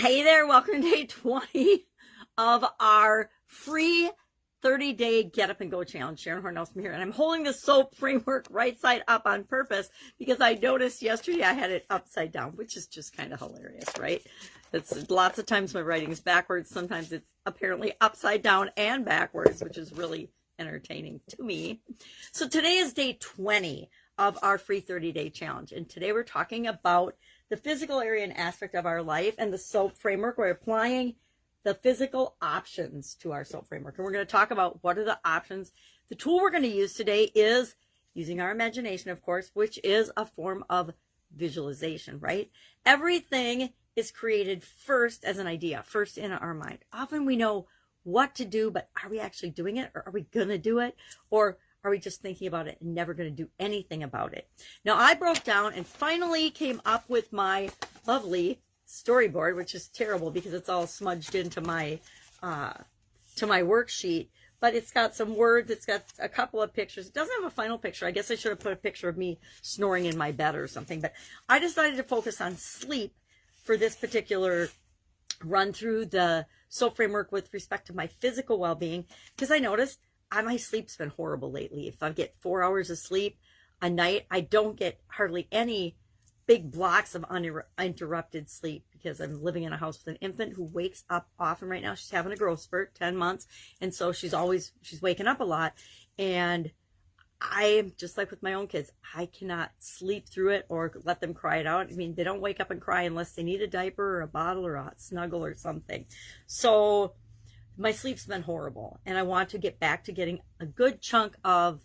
Hey there, welcome to day 20 of our free 30-day Get Up and Go Challenge. Sharon Horne-Ellstrom here, and I'm holding the soap framework right side up on purpose because I noticed yesterday I had it upside down, which is just kind of hilarious, right? It's lots of times my writing is backwards. Sometimes it's apparently upside down and backwards, which is really entertaining to me. So today is day 20 of our free 30-day challenge, and today we're talking about the physical area and aspect of our life and the SOAP framework. We're applying the physical options to our SOAP framework. And we're going to talk about what are the options. The tool we're going to use today is using our imagination, of course, which is a form of visualization, right? Everything is created first as an idea, first in our mind. Often we know what to do, but are we actually doing it? Or are we going to do it? Or are we just thinking about it and never going to do anything about it? Now, I broke down and finally came up with my lovely storyboard, which is terrible because it's all smudged into my worksheet. But it's got some words. It's got a couple of pictures. It doesn't have a final picture. I guess I should have put a picture of me snoring in my bed or something. But I decided to focus on sleep for this particular run through the SOAP framework with respect to my physical well-being, because I noticed my sleep's been horrible lately. If I get 4 hours of sleep a night, I don't get hardly any big blocks of uninterrupted sleep because I'm living in a house with an infant who wakes up often right now. She's having a growth spurt, 10 months. And so she's waking up a lot. And I'm just like with my own kids. I cannot sleep through it or let them cry it out. I mean, they don't wake up and cry unless they need a diaper or a bottle or a snuggle or something. So my sleep's been horrible, and I want to get back to getting a good chunk of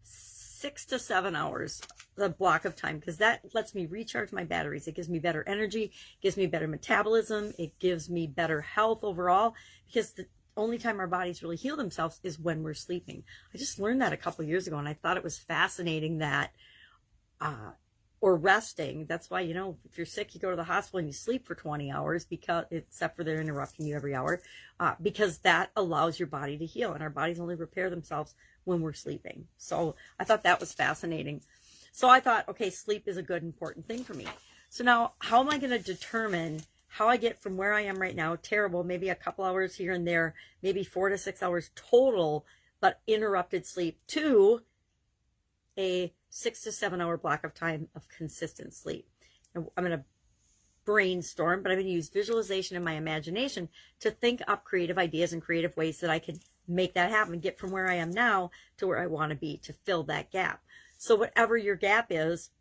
6 to 7 hours, the block of time, because that lets me recharge my batteries. It gives me better energy, gives me better metabolism, it gives me better health overall, because the only time our bodies really heal themselves is when we're sleeping. I just learned that a couple of years ago, and I thought it was fascinating that or resting. That's why, if you're sick, you go to the hospital and you sleep for 20 hours, because except for they're interrupting you every hour, because that allows your body to heal, and our bodies only repair themselves when we're sleeping. So I thought that was fascinating. So I thought, okay, sleep is a good, important thing for me. So now how am I going to determine how I get from where I am right now, terrible, maybe a couple hours here and there, maybe 4 to 6 hours total, but interrupted sleep, to a 6 to 7 hour block of time of consistent sleep? And I'm going to brainstorm, but I'm going to use visualization and my imagination to think up creative ideas and creative ways that I can make that happen, get from where I am now to where I want to be, to fill that gap. So whatever your gap is,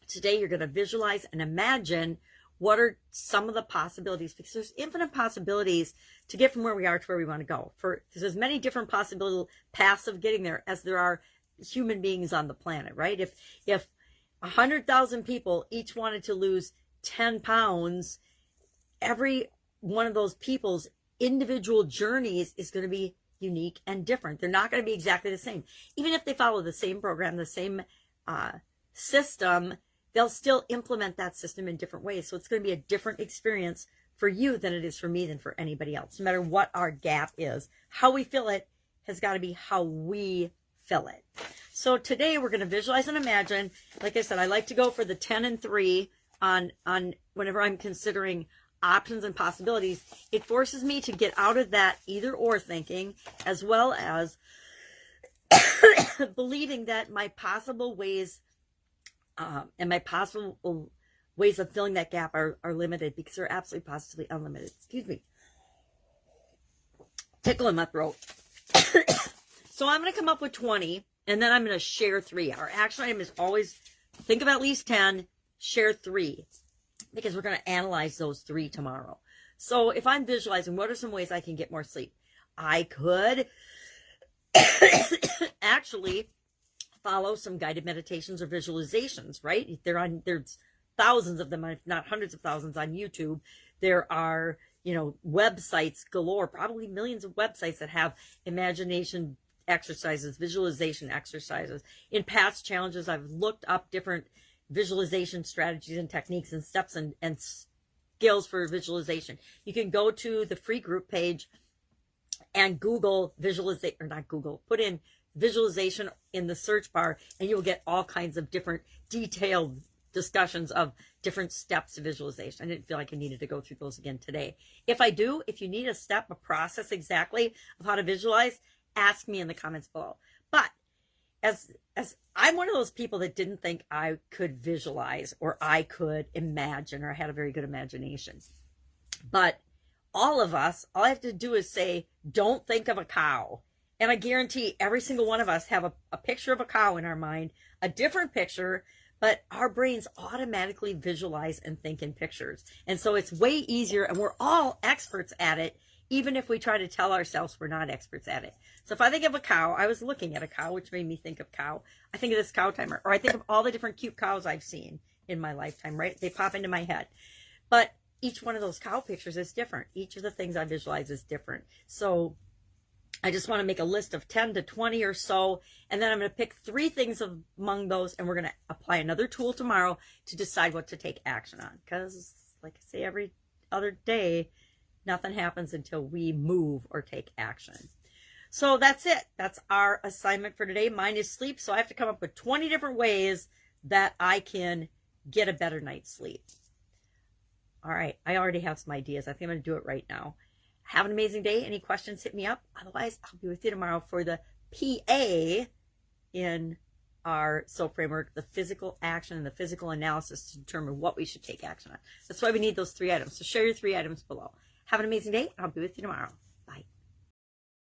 today you're going to visualize and imagine what are some of the possibilities, because there's infinite possibilities to get from where we are to where we want to go. There's as many different possible paths of getting there as there are human beings on the planet, right? If 100,000 people each wanted to lose 10 pounds, every one of those people's individual journeys is going to be unique and different. They're not going to be exactly the same. Even if they follow the same program, the same system, they'll still implement that system in different ways. So it's going to be a different experience for you than it is for me, than for anybody else. No matter what our gap is, how we fill it has got to be how we fill it. So today we're going to visualize and imagine. Like I said, I like to go for the 10 and 3 on whenever I'm considering options and possibilities. It forces me to get out of that either or thinking, as well as believing that my possible ways and my possible ways of filling that gap are limited, because they're absolutely positively unlimited. Excuse me. Tickle in my throat. So I'm going to come up with 20, and then I'm going to share 3. Our action item is always think of at least 10, share 3, because we're going to analyze those 3 tomorrow. So if I'm visualizing, what are some ways I can get more sleep? I could actually follow some guided meditations or visualizations, right? There's thousands of them, if not hundreds of thousands, on YouTube. There are, websites galore, probably millions of websites that have imagination exercises, visualization exercises. In past challenges, I've looked up different visualization strategies and techniques and steps and skills for visualization. You can go to the free group page and Google visualization, or not Google, put in visualization in the search bar, and you'll get all kinds of different detailed discussions of different steps to visualization. I didn't feel like I needed to go through those again today. If I do, if you need a step, a process exactly of how to visualize, ask me in the comments below. But as I'm one of those people that didn't think I could visualize or I could imagine or had a very good imagination. But all of us, all I have to do is say, don't think of a cow. And I guarantee every single one of us have a picture of a cow in our mind, a different picture, but our brains automatically visualize and think in pictures. And so it's way easier, and we're all experts at it, even if we try to tell ourselves we're not experts at it. So if I think of a cow, I was looking at a cow, which made me think of cow. I think of this cow timer, or I think of all the different cute cows I've seen in my lifetime, right? They pop into my head. But each one of those cow pictures is different. Each of the things I visualize is different. So I just want to make a list of 10 to 20 or so, and then I'm going to pick 3 things among those, and we're going to apply another tool tomorrow to decide what to take action on. Because, like I say every other day, nothing happens until we move or take action. So that's it. That's our assignment for today. Mine is sleep, so I have to come up with 20 different ways that I can get a better night's sleep. All right, I already have some ideas. I think I'm going to do it right now. Have an amazing day. Any questions, hit me up. Otherwise, I'll be with you tomorrow for the PA in our SOAP framework, the physical action and the physical analysis to determine what we should take action on. That's why we need those 3 items. So share your 3 items below. Have an amazing day. I'll be with you tomorrow.